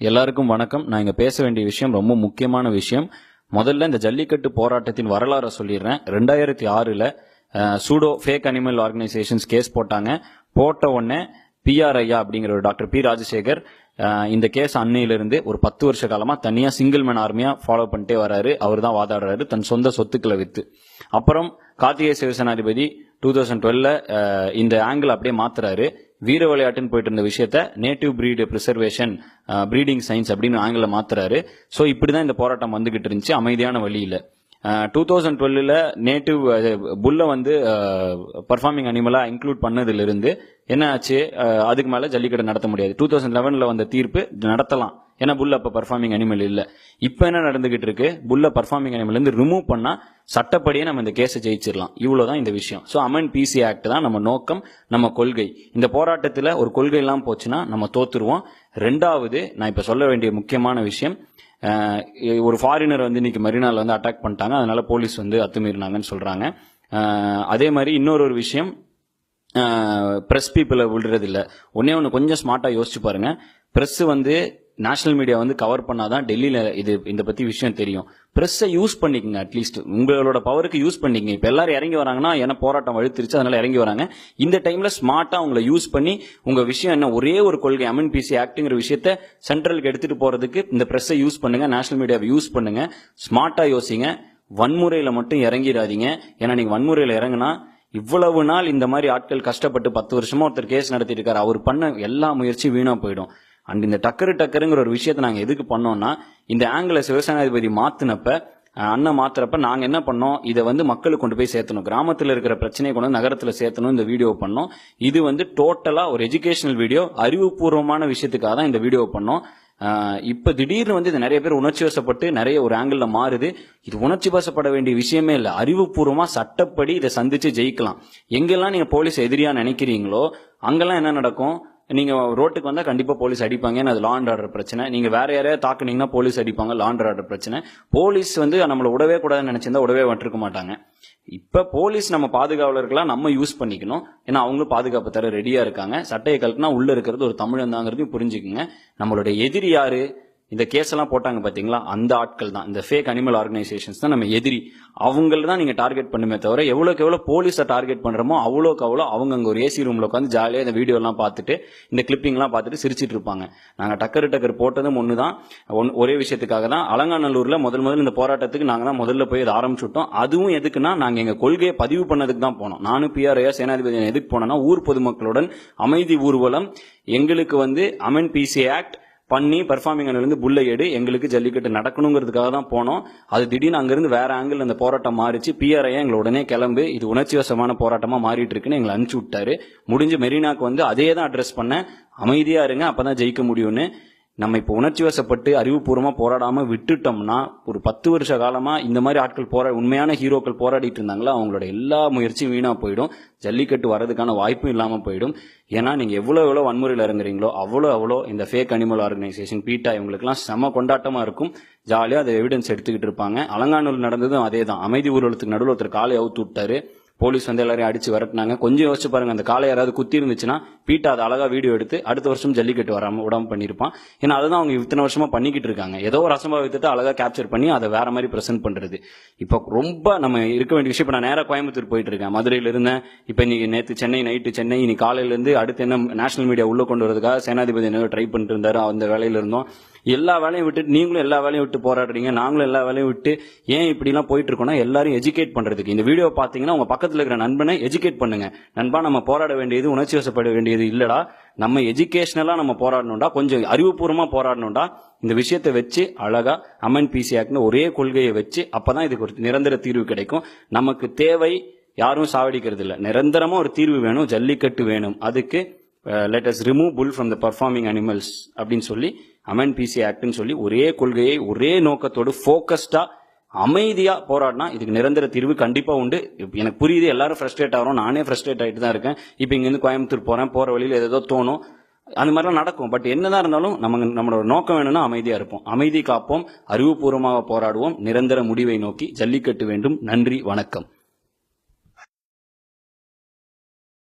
எல்லாருக்கும் வணக்கம். நான் இங்க பேச வேண்டிய விஷயம் ரொம்ப முக்கியமான விஷயம். முதல்ல இந்த ஜல்லிக்கட்டு போராட்டத்தின் வரலாறை சொல்லிடுறேன். 2006ல் pseudo fake animal organisations case போட்டாங்க. போட்ட உடனே பிஆர் ஐயா அப்படிங்கிற ஒரு டாக்டர் பி ராஜசேகர் இந்த கேஸ் அன்னையிலிருந்து ஒரு 10 வருஷ காலமா தனியா சிங்கிள் மேன் ஆர்மியா ஃபாலோ பண்ணிட்டே வராரு. அவர் தான் வாதாடுறாரு தன் சொந்த சொத்துக்களை வித்து. அப்புறம் கார்த்திகேய சிவசேனாதிபதி 2012ல இந்த ஆங்கிள் அப்படியே மாத்துறாரு. வீர விளையாட்டுன்னு போயிட்டு இருந்த விஷயத்த native breed preservation breeding science அப்படின்னு ஆங்கில மாத்துறாரு. ஸோ இப்படிதான் இந்த போராட்டம் வந்துகிட்டு இருந்துச்சு அமைதியான வழியில. 2012ல நேட்டிவ் புல்ல பர்ஃபார்மிங் அனிமலா இன்க்ளூட் பண்ணதுல இருந்து என்ன ஆச்சு, அதுக்கு மேல ஜல்லிக்கட்டு நடத்த முடியாது. 2011ல வந்த தீர்ப்பு நடத்தலாம், ஏன்னா புல்ல அப்ப பர்ஃபார்மிங் அனிமல் இல்ல. இப்ப என்ன நடந்துகிட்டு இருக்கு, புல்ல பர்ஃபார்மிங் அனிமல் இருந்து ரிமூவ் பண்ணா சட்டப்படியே நம்ம இந்த கேஸை ஜெயிச்சிடலாம். இவ்வளவுதான் இந்த விஷயம். ஸோ அமெண்ட் பிசி ஆக்ட் தான் நம்ம நோக்கம், நம்ம கொள்கை. இந்த போராட்டத்துல ஒரு கொள்கை எல்லாம் போச்சுன்னா நம்ம தோத்துருவோம். ரெண்டாவது, நான் இப்ப சொல்ல வேண்டிய முக்கியமான விஷயம், ஒரு ஃபாரினர் இன்னைக்கு மெரினால அட்டாக் பண்ணிட்டாங்க, அதனால போலீஸ் அத்துமீறினாங்கன்னு சொல்றாங்க. அதே மாதிரி இன்னொரு விஷயம், பிரஸ் பீப்புளை விடுறது இல்ல. ஒன்னு கொஞ்சம் ஸ்மார்ட்டா யோசிச்சு பாருங்க. பிரஸ் நேஷனல் மீடியா கவர் பண்ணாதான் டெல்லியில இந்த பத்தி விஷயம் தெரியும். பிரஸ்ஸை யூஸ் பண்ணிக்கங்க, அட்லீஸ்ட் உங்களோட பவருக்கு யூஸ் பண்ணிக்கங்க. இப்ப எல்லாரும் இறங்கி வராங்கன்னா ஏன்னா போராட்டம் வலுத்திருச்சு, அதனால இறங்கி வராங்க. இந்த டைம்ல ஸ்மார்ட்டா உங்களை யூஸ் பண்ணி உங்க விஷயம் என்ன, ஒரே ஒரு கொள்கை அமெண்ட் பிசி ஆக்ட்ங்கிற விஷயத்த சென்ட்ரலுக்கு எடுத்துட்டு போறதுக்கு இந்த பிரஸ்ஸை யூஸ் பண்ணுங்க, நேஷனல் மீடியாவை யூஸ் பண்ணுங்க. ஸ்மார்ட்டா யோசிங்க, வன்முறையில மட்டும் இறங்கிடாதீங்க. ஏன்னா நீங்க வன்முறையில இறங்குனா இவ்வளவு நாள் இந்த மாதிரி ஆட்கள் கஷ்டப்பட்டு 10 வருஷமா ஒருத்தர் கேஸ் நடத்திட்டு இருக்காரு, அவர் பண்ண எல்லா முயற்சியும் வீணா போயிடும். அண்ட் இந்த டக்கருங்கிற ஒரு விஷயத்த நாங்க எதுக்கு பண்ணோம்னா, இந்த ஆங்கில சிவசேனாதிபதி மாத்தினப்ப அண்ணன் மாத்துறப்ப நாங்க என்ன பண்ணோம், இதை மக்களுக்கு கொண்டு போய் சேர்த்தணும், கிராமத்தில் இருக்கிற பிரச்சனையை கொண்டு நகரத்துல சேர்த்தணும். இந்த வீடியோ பண்ணோம். இது டோட்டலா ஒரு எஜுகேஷனல் வீடியோ, அறிவுபூர்வமான விஷயத்துக்காக தான் இந்த வீடியோ பண்ணோம். இப்ப திடீர்னு இது நிறைய பேர் உணர்ச்சி வசப்பட்டு நிறைய ஒரு ஆங்கிள் மாறுது. இது உணர்ச்சி வசப்பட வேண்டிய விஷயமே இல்ல. அறிவுபூர்வமா சட்டப்படி இதை சந்திச்சு ஜெயிக்கலாம். எங்கெல்லாம் நீங்க போலீஸ் எதிரியா நினைக்கிறீங்களோ அங்கெல்லாம் என்ன நடக்கும், நீங்க ரோட்டுக்கு வந்தா கண்டிப்பா போலீஸ் அடிப்பாங்க, அது லா அண்ட் ஆர்டர் பிரச்சனை. நீங்க வேற யாரையாவது தாக்குனீங்கன்னா போலீஸ் அடிப்பாங்க, லா அண்ட் ஆர்டர் பிரச்சனை. போலீஸ் நம்மள விடவே கூடாதுன்னு நினைச்சிருந்தா விடவே விட்டுருக்க மாட்டாங்க. இப்ப போலீஸ் நம்ம பாதுகாவலர்களா நம்ம யூஸ் பண்ணிக்கணும். ஏன்னா அவங்களும் பாதுகாப்பு தர ரெடியா இருக்காங்க. சட்டையை கழட்டினா உள்ள இருக்கிறது ஒரு தமிழன் தாங்கிறதையும் புரிஞ்சுக்குங்க. நம்மளுடைய எதிரி யாரு, இந்த கேஸ் எல்லாம் போட்டாங்க பாத்தீங்களா, அந்த ஆட்கள் தான், இந்த ஃபேக் அனிமல் ஆர்கனைசேஷன்ஸ் தான் நம்ம எதிரி. அவங்கள தான் நீங்க டார்கெட் பண்ணுமே தவிர, எவ்வளவுக்கு எவ்வளவு போலீஸை டார்கெட் பண்றோமோ அவ்வளோக்கு அவ்வளோ அவங்க அங்க ஒரு ஏசி ரூம்ல உட்காந்து ஜாலியா இந்த வீடியோ எல்லாம் பார்த்துட்டு இந்த கிளிப்பிங் எல்லாம் பார்த்துட்டு சிரிச்சிட்டு இருப்பாங்க. நாங்க டக்கர் போட்டதும் ஒண்ணுதான், ஒரே விஷயத்துக்காக தான். அலங்காநல்லூர்ல முதல் இந்த போராட்டத்துக்கு நாங்க தான் முதல்ல போய் அதை ஆரம்பிச்சுட்டோம். அதுவும் எதுக்குன்னா, நாங்க எங்க கொள்கையை பதிவு பண்ணதுக்கு தான் போனோம். நானும் பிஆர் ஐயா சேனாதிபதி எதுக்கு போனோம்னா, ஊர் பொதுமக்களுடன் அமைதி ஊர்வலம், எங்களுக்கு அமெண்ட் பிசி ஆக்ட் பண்ணி பர்ஃபார்மிங் அனிமல் புல்லை எடு, எங்களுக்கு ஜல்லிக்கட்டு நடக்கணுங்கிறதுக்காக தான் போனோம். அது திடீர்னு அங்கிருந்து வேற ஆங்கிள் அந்த போராட்டம் மாறிச்சு. பிஆர்ஐ எங்களை உடனே கிளம்பு, இது உணர்ச்சி வசமான போராட்டமா மாறிட்டு இருக்குன்னு எங்களை அனுப்பிச்சு விட்டாரு. முடிஞ்சு மெரினாக்கு அதே தான் அட்ரஸ் பண்ண, அமைதியா இருங்க அப்பதான் ஜெயிக்க முடியும்னு. நம்ம இப்ப உணர்ச்சி வசப்பட்டு அறிவுபூர்வமா போராடாம விட்டுட்டோம்னா, ஒரு 10 வருஷ காலமா இந்த மாதிரி ஆட்கள் உண்மையான ஹீரோக்கள் போராடிட்டு இருந்தாங்களா, அவங்களோட எல்லா முயற்சியும் வீணா போயிடும். ஜல்லிக்கட்டு வர்றதுக்கான வாய்ப்பும் இல்லாம போயிடும். ஏன்னா நீங்க எவ்வளவு வன்முறையில் இறங்குறீங்களோ அவ்வளோ இந்த ஃபேக் அனிமல் ஆர்கனைசேஷன் பீட்டா இவங்களுக்கு எல்லாம் செம கொண்டாட்டமா இருக்கும். ஜாலியா அதை எவிடன்ஸ் எடுத்துக்கிட்டு இருப்பாங்க. அலங்காநல்லூர் நடந்ததும் அதே தான். அமைதி ஊர்வலத்துக்கு நடுவில் ஒருத்தர் காலை அவுத்து விட்டாரு. போலீஸ் எல்லாரையும் அடிச்சு விரட்டினாங்க. கொஞ்சம் யோசிச்சு பாருங்க, அந்த காலை யாராவது குத்தி இருந்துச்சுன்னா பீட்டா அதை அழகா வீடியோ எடுத்து அடுத்த வருஷம் ஜல்லிக்கட்டு விடாம பண்ணிருப்பான். ஏன்னா அதுதான் அவங்க இத்தனை வருஷமா பண்ணிக்கிட்டு இருக்காங்க. ஏதோ ஒரு அசம்பாவித்தத்தை அழகா கேப்சர் பண்ணி அதை வேற மாதிரி பிரசென்ட் பண்றது. இப்ப ரொம்ப நம்ம இருக்க வேண்டிய விஷயம். இப்ப நான் நேரா கோயம்புத்தூர் போயிட்டு இருக்கேன், மதுரையில இருந்தேன். இப்ப இன்னைக்கு நேற்று சென்னை, நைட்டு சென்னை, இன்னைக்கு காலையில இருந்து அடுத்து என்ன நேஷனல் மீடியா உள்ள கொண்டு வரதுக்காக சேனாதிபதி என்ன ட்ரை பண்ணிட்டு இருந்தாரு. அந்த வேலையில இருந்தோம். எல்லா வேலையும் விட்டு நீங்களும் எல்லா வேலையும் விட்டு போராடுறீங்க, நாங்களும் எல்லா வேலையும் விட்டு ஏன் இப்படி எல்லாம் போயிட்டு இருக்கோம்னா, எல்லாரும் எஜுகேட் பண்றதுக்கு. இந்த வீடியோ பாத்தீங்கன்னா உங்க பக்கத்துல இருக்கிற நண்பனை எஜுகேட் பண்ணுங்க. நண்பா, நம்ம போராட வேண்டியது உணர்ச்சி வசப்பட வேண்டியது இல்லடா, நம்ம எஜுகேஷனலா நம்ம போராடணும்டா, கொஞ்சம் அறிவுபூர்வமா போராடணும்டா. இந்த விஷயத்தை வச்சு அழகா அமெண்ட் பிசி ஆக்ட்னு ஒரே கொள்கையை வச்சு அப்பதான் இதுக்கு ஒரு நிரந்தர தீர்வு கிடைக்கும். நமக்கு தேவை யாரும் சாவடிக்கிறது இல்ல, நிரந்தரமா ஒரு தீர்வு வேணும், ஜல்லிக்கட்டு வேணும். அதுக்கு let us remove bull from the performing animals அப்படின்னு சொல்லி அமெண்ட் பிசி ஆக்ட்னு சொல்லி ஒரே கொள்கையை ஒரே நோக்கத்தோடு போக்கஸ்டா அமைதியா போராடினா இதுக்கு நிரந்தர தீர்வு கண்டிப்பா உண்டு. எனக்கு புரியுது, எல்லாரும் ஃப்ரஸ்ட்ரேட் ஆகிறோம், நானே ஃப்ரஸ்ட்ரேட் ஆகிட்டு தான் இருக்கேன். இப்ப இங்க இருந்து கோயம்புத்தூர் போற வழியில் ஏதோ தோணும், அந்த மாதிரிலாம் நடக்கும். பட் என்னதான் இருந்தாலும் நம்மளோட நோக்கம் வேணும்னா அமைதியா இருப்போம், அமைதி காப்போம், அறிவுபூர்வமாக போராடுவோம், நிரந்தர முடிவை நோக்கி. ஜல்லிக்கட்டு வேண்டும். நன்றி, வணக்கம்.